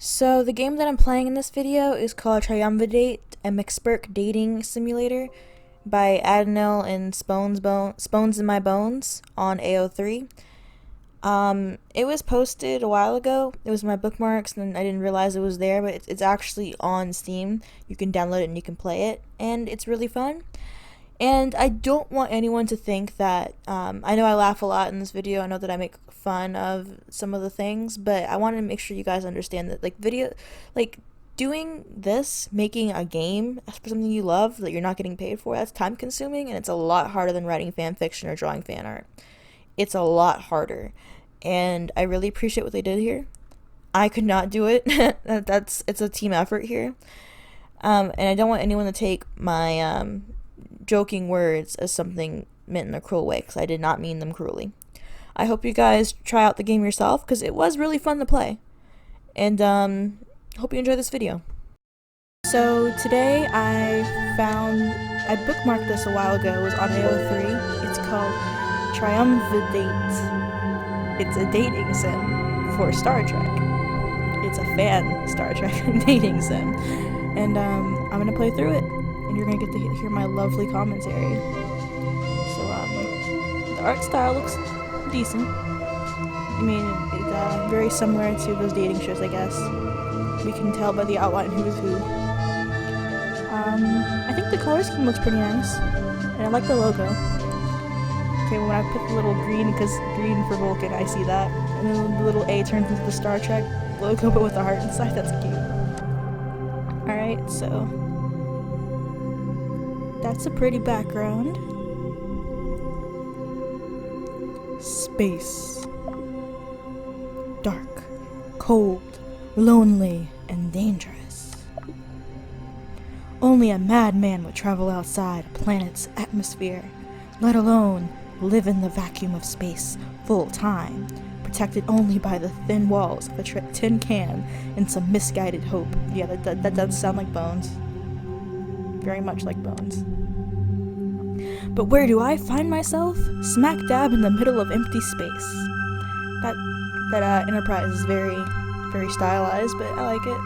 So the game that I'm playing in this video is called Triumvidate, a McSpurk dating simulator by Adenil and Spones in My Bones on AO3. It was posted a while ago. It was my bookmarks, and I didn't realize it was there, but it's actually on Steam. You can download it and you can play it, and it's really fun. And I don't want anyone to think that, I know I laugh a lot in this video, I know that I make fun of some of the things, but I want to make sure you guys understand that, doing this, making a game for something you love that you're not getting paid for, that's time consuming, and it's a lot harder than writing fan fiction or drawing fan art. It's a lot harder, and I really appreciate what they did here. I could not do it. It's a team effort here. And I don't want anyone to take my, joking words as something meant in a cruel way, because I did not mean them cruelly. I hope you guys try out the game yourself, because it was really fun to play. And hope you enjoy this video. So today I bookmarked this a while ago. It was on AO3. It's called Triumvidate. It's a dating sim for Star Trek. It's a fan Star Trek dating sim. And I'm gonna play through it, and you're gonna get to hear my lovely commentary. So the art style looks decent. I mean, it's very similar to those dating shows, I guess. We can tell by the outline who is who. I think the color scheme looks pretty nice, and I like the logo. Okay, when I put the little green, because green for Vulcan, I see that, and then the little A turns into the Star Trek logo, but with the heart inside. That's cute. Alright, so that's a pretty background. Space. Dark, cold, lonely, and dangerous. Only a madman would travel outside a planet's atmosphere, let alone live in the vacuum of space full time, protected only by the thin walls of a tin can and some misguided hope. Yeah, that does sound like Bones. Very much like Bones. But where do I find myself? Smack dab in the middle of empty space. That Enterprise is very, very stylized, but I like it.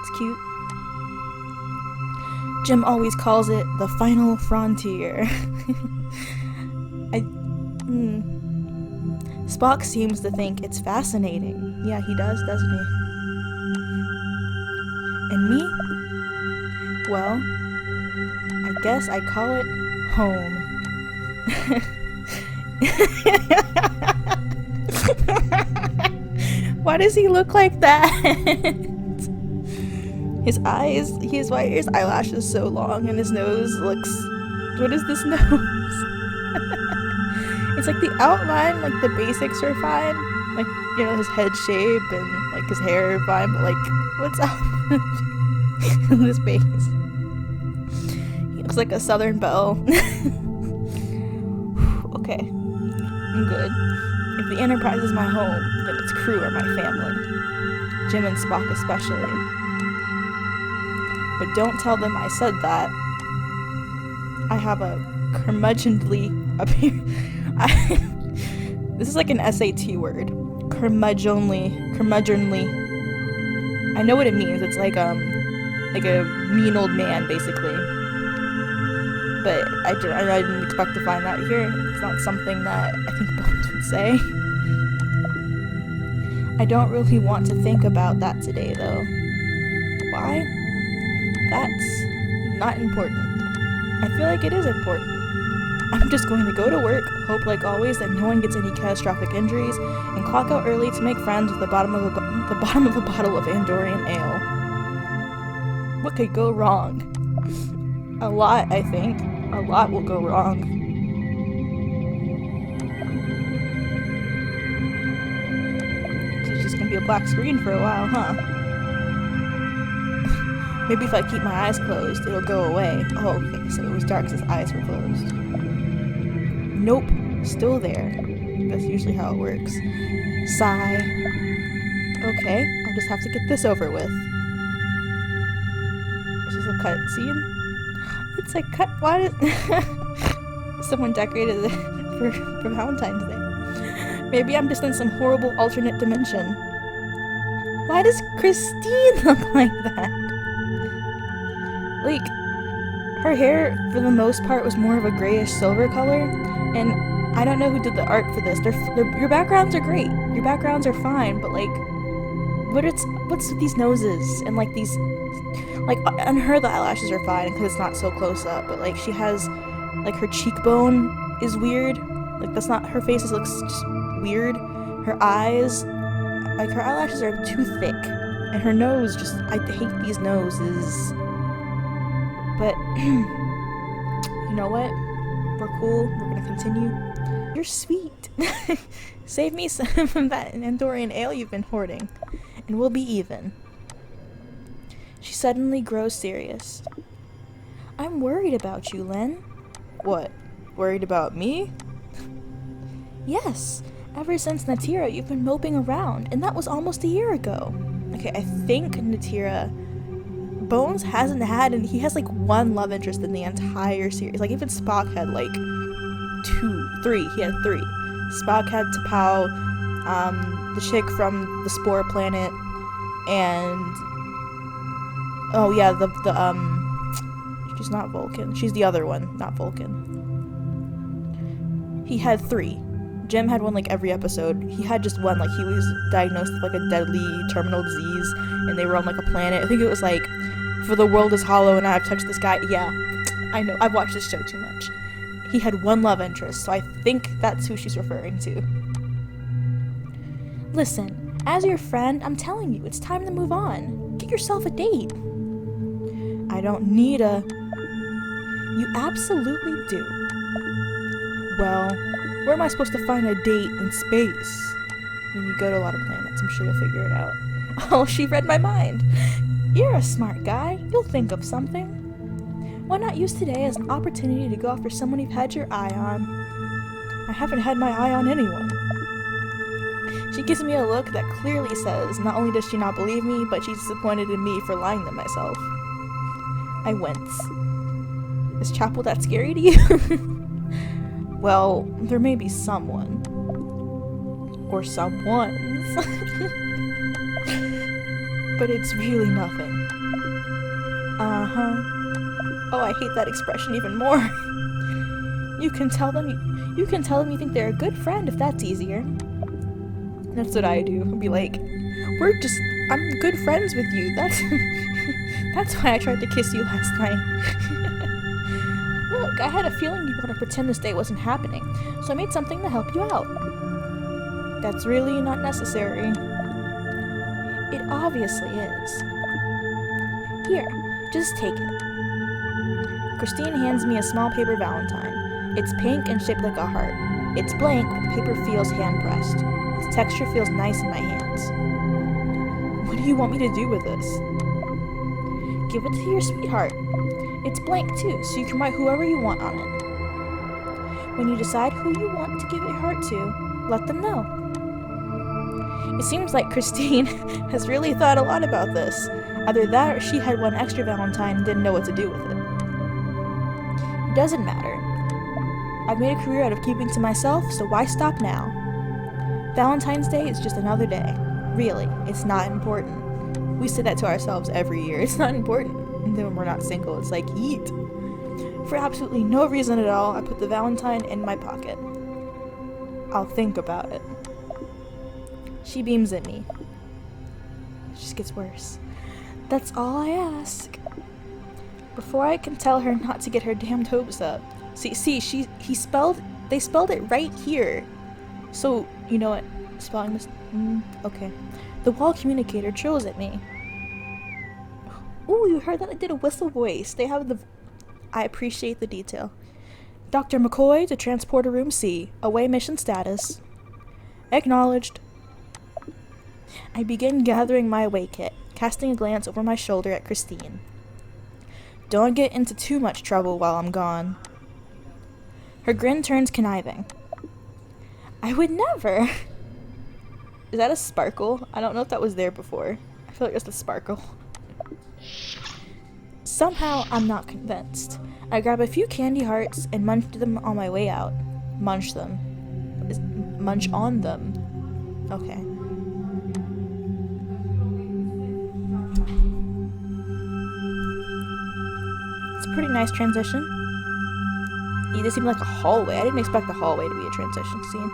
It's cute. Jim always calls it the final frontier. Spock seems to think it's fascinating. Yeah, he does, doesn't he? And me? Well, I guess I call it home. Why does he look like that? His eyes, why are his eyelashes so long, and his nose looks, what is this nose? It's like the outline, like the basics are fine, like, you know, his head shape and like his hair are fine, but like, what's up in this face? He looks like a Southern belle. Okay, I'm good. If the Enterprise is my home, then its crew are my family. Jim and Spock especially. But don't tell them I said that. I have a curmudgeonly appearance. This is like an SAT word. Curmudgeonly. I know what it means. It's like a mean old man, basically. But I didn't expect to find that here. It's not something that I think Bones would say. I don't really want to think about that today, though. Why? That's not important. I feel like it is important. I'm just going to go to work, hope like always that no one gets any catastrophic injuries, and clock out early to make friends with the bottom of a bottle of Andorian ale. What could go wrong? A lot, I think. A lot will go wrong. It's just gonna be a black screen for a while, huh? Maybe if I keep my eyes closed, it'll go away. Oh, okay, so it was dark because his eyes were closed. Nope, still there. That's usually how it works. Sigh. Okay, I'll just have to get this over with. This is a cut scene. It's a cut. Why did someone decorated it for Valentine's Day? Maybe I'm just in some horrible alternate dimension. Why does Christine look like that? Like, her hair, for the most part, was more of a grayish silver color, and I don't know who did the art for this. Your backgrounds are great. Your backgrounds are fine, but like, what's with these noses and like these, like on her the eyelashes are fine because it's not so close up, but like she has, like her cheekbone is weird. Like that's not her face. Looks just weird. Her eyes, like her eyelashes are too thick, and her nose just I hate these noses. But you know what? We're cool. We're gonna continue. You're sweet. Save me some of that Andorian ale you've been hoarding, and we'll be even. She suddenly grows serious. I'm worried about you, Len. What? Worried about me? Yes. Ever since Natira, you've been moping around, and that was almost a year ago. Okay, I think Natira... Bones hasn't had, and he has like one love interest in the entire series. Like even Spock had like 3. He had 3. Spock had T'Pau, the chick from the Spore planet, and oh yeah, the she's not Vulcan. She's the other one, not Vulcan. He had 3. Jim had one like every episode. He had just one, like he was diagnosed with like a deadly terminal disease, and they were on like a planet. I think it was like, for the world is hollow and I've touched the sky. Yeah, I know. I've watched this show too much. He had one love interest, so I think that's who she's referring to. Listen, as your friend, I'm telling you, it's time to move on. Get yourself a date. I don't need a... You absolutely do. Well, where am I supposed to find a date in space? When you go to a lot of planets, I'm sure you'll figure it out. Oh, she read my mind. You're a smart guy. You'll think of something. Why not use today as an opportunity to go after someone you've had your eye on? I haven't had my eye on anyone. She gives me a look that clearly says not only does she not believe me, but she's disappointed in me for lying to myself. I wince. Is Chapel that scary to you? Well, there may be someone. Or someones. But it's really nothing. Uh-huh. Oh, I hate that expression even more. You can tell them you think they're a good friend if that's easier. That's what I do. I'll be like, I'm good friends with you. That's why I tried to kiss you last night. Look, I had a feeling you'd want to pretend this date wasn't happening, so I made something to help you out. That's really not necessary. It obviously is. Here, just take it. Christine hands me a small paper valentine. It's pink and shaped like a heart. It's blank, but the paper feels hand-pressed. Its texture feels nice in my hands. What do you want me to do with this? Give it to your sweetheart. It's blank too, so you can write whoever you want on it. When you decide who you want to give your heart to, let them know. It seems like Christine has really thought a lot about this. Either that or she had one extra valentine and didn't know what to do with it. It doesn't matter. I've made a career out of keeping to myself, so why stop now? Valentine's Day is just another day. Really, it's not important. We say that to ourselves every year. It's not important. And then when we're not single, it's like, eat. For absolutely no reason at all, I put the valentine in my pocket. I'll think about it. She beams at me. It just gets worse. That's all I ask. Before I can tell her not to get her damned hopes up. See, they spelled it right here. So, you know what? Spelling this, okay. The wall communicator trills at me. Ooh, you heard that? I did a whistle voice. They have the... I appreciate the detail. Dr. McCoy to Transporter Room C. Away mission status. Acknowledged. I begin gathering my away kit, casting a glance over my shoulder at Christine. Don't get into too much trouble while I'm gone. Her grin turns conniving. I would never. Is that a sparkle? I don't know if that was there before. I feel like it's a sparkle. Somehow, I'm not convinced. I grab a few candy hearts and munch them on my way out. Munch them. Munch on them. Okay. pretty nice transition. This seemed like a hallway. I didn't expect the hallway to be a transition scene.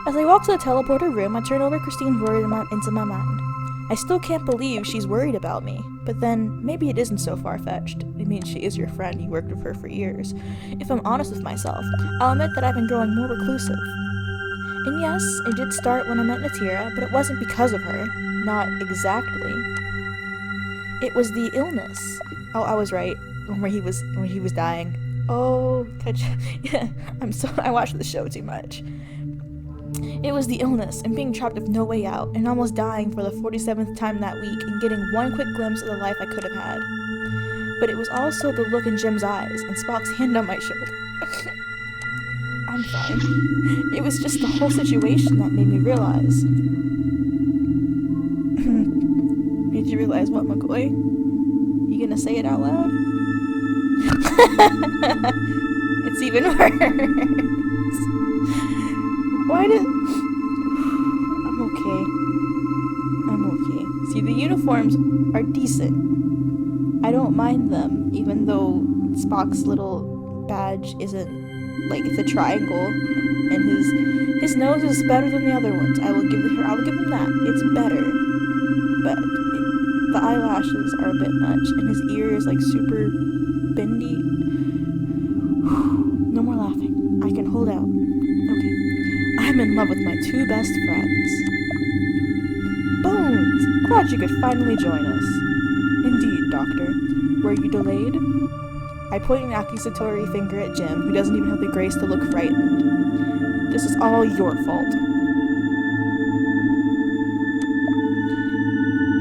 As I walk to the teleporter room, I turn over Christine's word into my mind. I still can't believe she's worried about me, but then maybe it isn't so far-fetched. I mean, she is your friend, you worked with her for years. If I'm honest with myself, I'll admit that I've been growing more reclusive. And yes, it did start when I met Natira, but it wasn't because of her. Not exactly. It was the illness. Oh, I was right. When he was dying. Oh, yeah, I watched the show too much. It was the illness and being trapped with no way out and almost dying for the 47th time that week and getting one quick glimpse of the life I could have had. But it was also the look in Jim's eyes and Spock's hand on my shoulder. I'm fine. It was just the whole situation that made me realize. Made you realize what, McCoy? You gonna say it out loud? It's even worse. Why did... I'm okay. See, the uniforms are decent. I don't mind them, even though Spock's little badge isn't... Like, it's a triangle, and his nose is better than the other ones. I will give him that. It's better. But the eyelashes are a bit much, and his ear is, like, super bendy. No more laughing. I can hold out. Okay. I'm in love with my two best friends. Bones! Glad you could finally join us. Indeed, Doctor. Were you delayed? I point an accusatory finger at Jim, who doesn't even have the grace to look frightened. This is all your fault.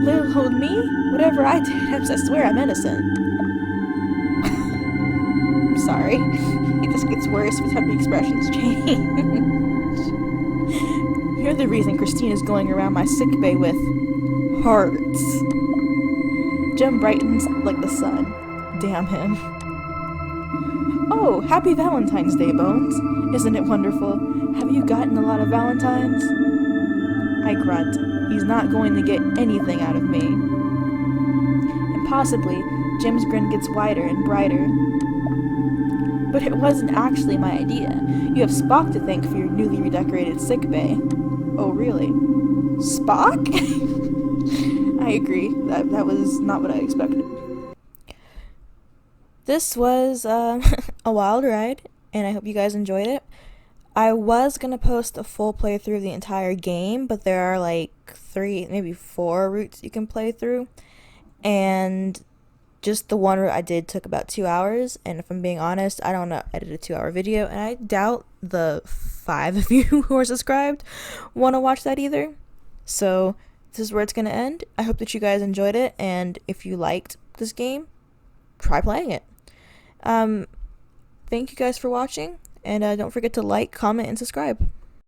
Little old me? Whatever I did, I swear I'm innocent. I'm sorry. It just gets worse every time the expressions change. You're the reason Christine is going around my sickbay with hearts. Jim brightens like the sun. Damn him. Oh, happy Valentine's Day, Bones. Isn't it wonderful? Have you gotten a lot of Valentines? I grunt. He's not going to get anything out of me. And possibly, Jim's grin gets wider and brighter. But it wasn't actually my idea. You have Spock to thank for your newly redecorated sickbay. Oh, really? Spock? I agree. That was not what I expected. This was a wild ride, and I hope you guys enjoyed it. I was going to post a full playthrough of the entire game, but there are like 3, maybe 4 routes you can play through. And just the one route I did took about 2 hours, and if I'm being honest, I don't know, edit a 2-hour video, and I doubt the 5 of you who are subscribed want to watch that either. So this is where it's going to end. I hope that you guys enjoyed it, and if you liked this game, try playing it. Thank you guys for watching, and don't forget to like, comment, and subscribe.